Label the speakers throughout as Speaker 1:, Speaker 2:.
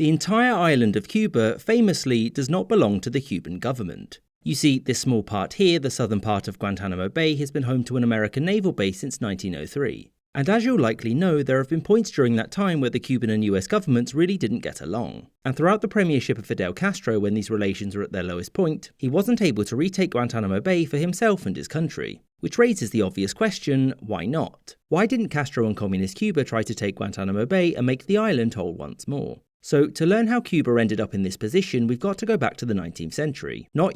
Speaker 1: The entire island of Cuba famously does not belong to the Cuban government. You see, this small part here, the southern part of Guantanamo Bay, has been home to an American naval base since 1903. And as you'll likely know, there have been points during that time where the Cuban and US governments really didn't get along. And throughout the premiership of Fidel Castro, when these relations were at their lowest point, he wasn't able to retake Guantanamo Bay for himself and his country. Which raises the obvious question, why not? Why didn't Castro and Communist Cuba try to take Guantanamo Bay and make the island whole once more? So, to learn how Cuba ended up in this position, we've got to go back to the 19th century. Not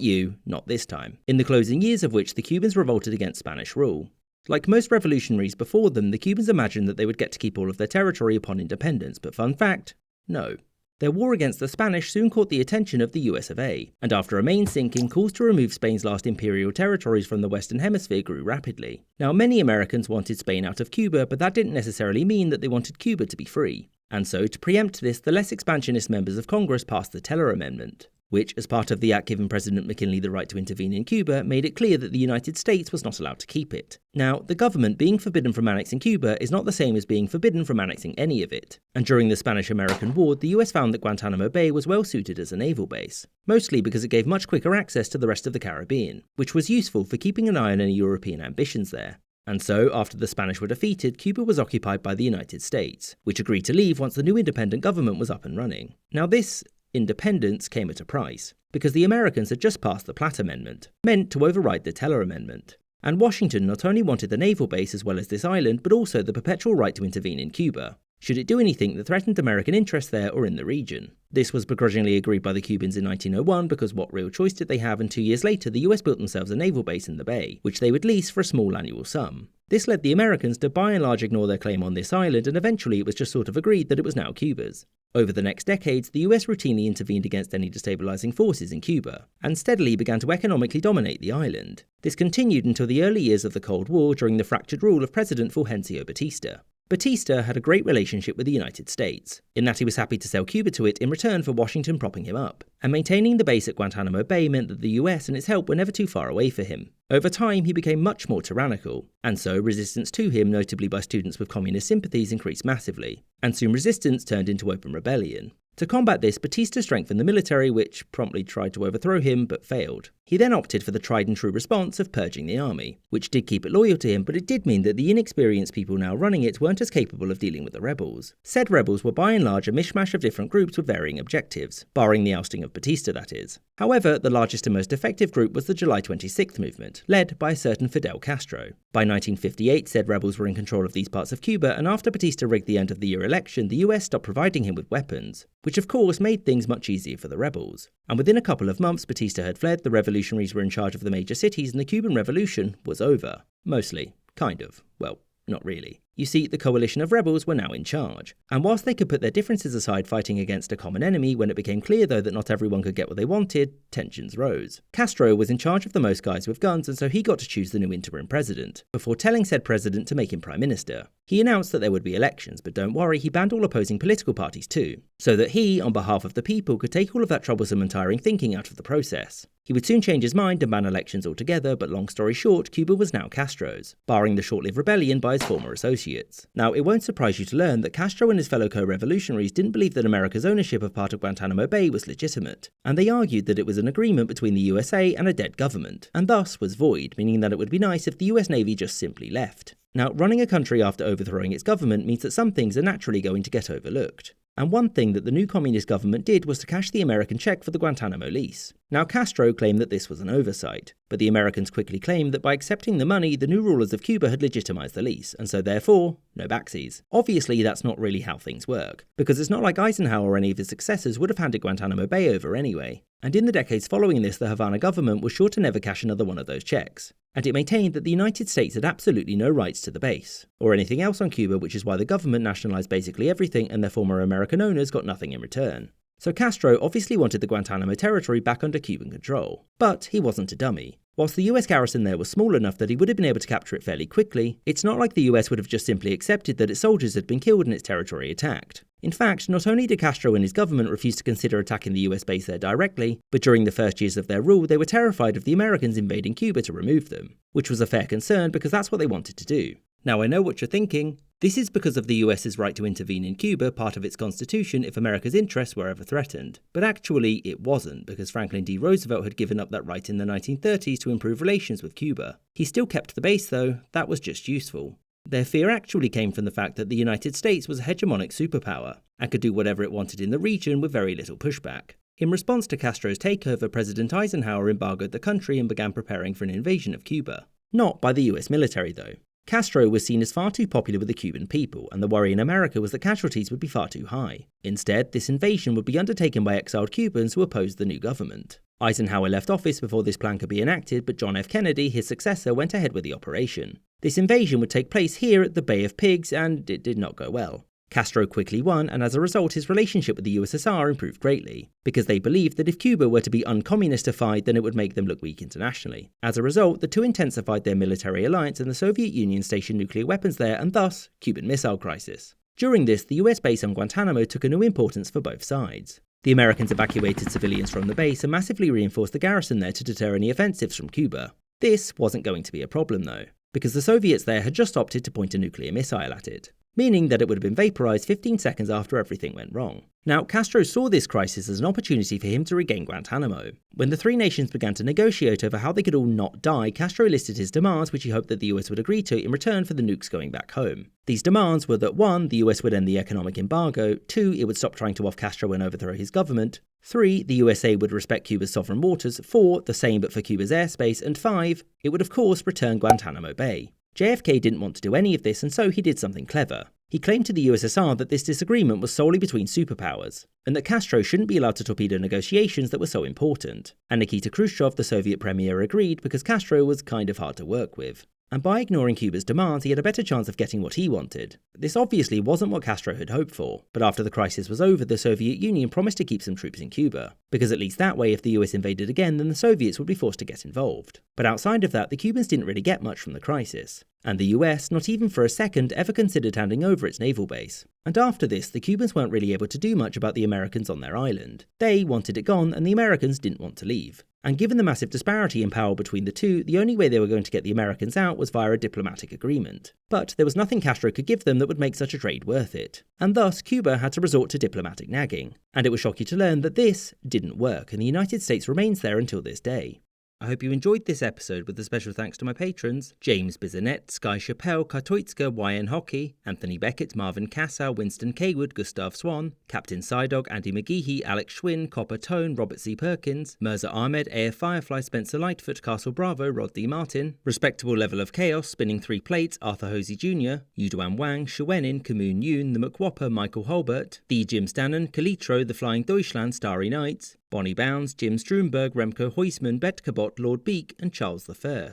Speaker 1: this time. In the closing years of which the Cubans revolted against Spanish rule. Like most revolutionaries before them, the Cubans imagined that they would get to keep all of their territory upon independence, but fun fact, no. Their war against the Spanish soon caught the attention of the US of A, and after a main sinking, calls to remove Spain's last imperial territories from the Western Hemisphere grew rapidly. Now, many Americans wanted Spain out of Cuba, but that didn't necessarily mean that they wanted Cuba to be free. And so, to preempt this, the less expansionist members of Congress passed the Teller Amendment, which, as part of the act giving President McKinley the right to intervene in Cuba, made it clear that the United States was not allowed to keep it. Now, the government being forbidden from annexing Cuba is not the same as being forbidden from annexing any of it. And during the Spanish-American War, the US found that Guantanamo Bay was well suited as a naval base, mostly because it gave much quicker access to the rest of the Caribbean, which was useful for keeping an eye on any European ambitions there. And so, after the Spanish were defeated, Cuba was occupied by the United States, which agreed to leave once the new independent government was up and running. Now this independence came at a price, because the Americans had just passed the Platt Amendment, meant to override the Teller Amendment. And Washington not only wanted the naval base as well as this island, but also the perpetual right to intervene in Cuba, should it do anything that threatened American interests there or in the region. This was begrudgingly agreed by the Cubans in 1901 because what real choice did they have, and 2 years later the US built themselves a naval base in the bay, which they would lease for a small annual sum. This led the Americans to by and large ignore their claim on this island, and eventually it was just sort of agreed that it was now Cuba's. Over the next decades, the US routinely intervened against any destabilizing forces in Cuba, and steadily began to economically dominate the island. This continued until the early years of the Cold War during the fractured rule of President Fulgencio Batista. Batista had a great relationship with the United States, in that he was happy to sell Cuba to it in return for Washington propping him up, and maintaining the base at Guantanamo Bay meant that the US and its help were never too far away for him. Over time, he became much more tyrannical, and so resistance to him, notably by students with communist sympathies, increased massively, and soon resistance turned into open rebellion. To combat this, Batista strengthened the military, which promptly tried to overthrow him, but failed. He then opted for the tried and true response of purging the army, which did keep it loyal to him, but it did mean that the inexperienced people now running it weren't as capable of dealing with the rebels. Said rebels were by and large a mishmash of different groups with varying objectives, barring the ousting of Batista, that is. However, the largest and most effective group was the July 26th movement, led by a certain Fidel Castro. By 1958, said rebels were in control of these parts of Cuba, and after Batista rigged the end-of-the-year election, the US stopped providing him with weapons, which of course made things much easier for the rebels. And within a couple of months, Batista had fled, the revolutionaries were in charge of the major cities, and the Cuban Revolution was over. Mostly. Kind of. Well, not really. You see, the coalition of rebels were now in charge. And whilst they could put their differences aside fighting against a common enemy, when it became clear though that not everyone could get what they wanted, tensions rose. Castro was in charge of the most guys with guns, and so he got to choose the new interim president, before telling said president to make him prime minister. He announced that there would be elections, but don't worry, he banned all opposing political parties too, so that he, on behalf of the people, could take all of that troublesome and tiring thinking out of the process. He would soon change his mind and ban elections altogether, but long story short, Cuba was now Castro's, barring the short-lived rebellion by his former associates. Now, it won't surprise you to learn that Castro and his fellow co-revolutionaries didn't believe that America's ownership of part of Guantanamo Bay was legitimate, and they argued that it was an agreement between the USA and a dead government, and thus was void, meaning that it would be nice if the US Navy just simply left. Now, running a country after overthrowing its government means that some things are naturally going to get overlooked. And one thing that the new communist government did was to cash the American check for the Guantanamo lease. Now, Castro claimed that this was an oversight, but the Americans quickly claimed that by accepting the money, the new rulers of Cuba had legitimized the lease, and so therefore, no backsies. Obviously, that's not really how things work, because it's not like Eisenhower or any of his successors would have handed Guantanamo Bay over anyway. And in the decades following this, the Havana government was sure to never cash another one of those checks. And it maintained that the United States had absolutely no rights to the base, or anything else on Cuba, which is why the government nationalized basically everything and their former American owners got nothing in return. So Castro obviously wanted the Guantanamo territory back under Cuban control, but he wasn't a dummy. Whilst the US garrison there was small enough that he would have been able to capture it fairly quickly, it's not like the US would have just simply accepted that its soldiers had been killed and its territory attacked. In fact, not only did Castro and his government refuse to consider attacking the US base there directly, but during the first years of their rule they were terrified of the Americans invading Cuba to remove them, which was a fair concern because that's what they wanted to do. Now I know what you're thinking, This is because of the US's right to intervene in Cuba, part of its constitution, if America's interests were ever threatened. But actually, it wasn't, because Franklin D. Roosevelt had given up that right in the 1930s to improve relations with Cuba. He still kept the base though, that was just useful. Their fear actually came from the fact that the United States was a hegemonic superpower, and could do whatever it wanted in the region with very little pushback. In response to Castro's takeover, President Eisenhower embargoed the country and began preparing for an invasion of Cuba. Not by the US military though. Castro was seen as far too popular with the Cuban people, and the worry in America was that casualties would be far too high. Instead, this invasion would be undertaken by exiled Cubans who opposed the new government. Eisenhower left office before this plan could be enacted, but John F. Kennedy, his successor, went ahead with the operation. This invasion would take place here at the Bay of Pigs, and it did not go well. Castro quickly won, and as a result his relationship with the USSR improved greatly, because they believed that if Cuba were to be uncommunistified then it would make them look weak internationally. As a result, the two intensified their military alliance, and the Soviet Union stationed nuclear weapons there, and thus, Cuban Missile Crisis. During this, the US base on Guantanamo took a new importance for both sides. The Americans evacuated civilians from the base and massively reinforced the garrison there to deter any offensives from Cuba. This wasn't going to be a problem though, because the Soviets there had just opted to point a nuclear missile at it, meaning that it would have been vaporized 15 seconds after everything went wrong. Now, Castro saw this crisis as an opportunity for him to regain Guantanamo. When the three nations began to negotiate over how they could all not die, Castro listed his demands, which he hoped that the US would agree to in return for the nukes going back home. These demands were that 1. The US would end the economic embargo, 2. It would stop trying to off Castro and overthrow his government, 3. The USA would respect Cuba's sovereign waters, 4. The same but for Cuba's airspace, and 5. It would of course return Guantanamo Bay. JFK didn't want to do any of this, and so he did something clever. He claimed to the USSR that this disagreement was solely between superpowers, and that Castro shouldn't be allowed to torpedo negotiations that were so important. And Nikita Khrushchev, the Soviet premier, agreed because Castro was kind of hard to work with. And by ignoring Cuba's demands, he had a better chance of getting what he wanted. This obviously wasn't what Castro had hoped for, but after the crisis was over, the Soviet Union promised to keep some troops in Cuba, because at least that way if the US invaded again, then the Soviets would be forced to get involved. But outside of that, the Cubans didn't really get much from the crisis, and the US, not even for a second, ever considered handing over its naval base. And after this, the Cubans weren't really able to do much about the Americans on their island. They wanted it gone, and the Americans didn't want to leave. And given the massive disparity in power between the two, the only way they were going to get the Americans out was via a diplomatic agreement. But there was nothing Castro could give them that would make such a trade worth it. And thus, Cuba had to resort to diplomatic nagging. And it will shock you to learn that this didn't work, and the United States remains there until this day. I hope you enjoyed this episode, with a special thanks to my patrons: James Bizanet, Sky Chappelle, Katoitska, YN Hockey, Anthony Beckett, Marvin Kassow, Winston Kaywood, Gustav Swan, Captain Psydog, Andy McGeehee, Alex Schwinn, Copper Tone, Robert C. Perkins, Mirza Ahmed, AF Firefly, Spencer Lightfoot, Castle Bravo, Rod D. Martin, Respectable Level of Chaos, Spinning 3 Plates, Arthur Hosey Jr., Yuduan Wang, Shuenin, Kamoon Yoon, The McWhopper, Michael Holbert, The Jim Stannon, Kalitro, The Flying Deutschland, Starry Nights, Bonnie Bounds, Jim Strumberg, Remco Huisman, Betkabot, Lord Beak, and Charles I.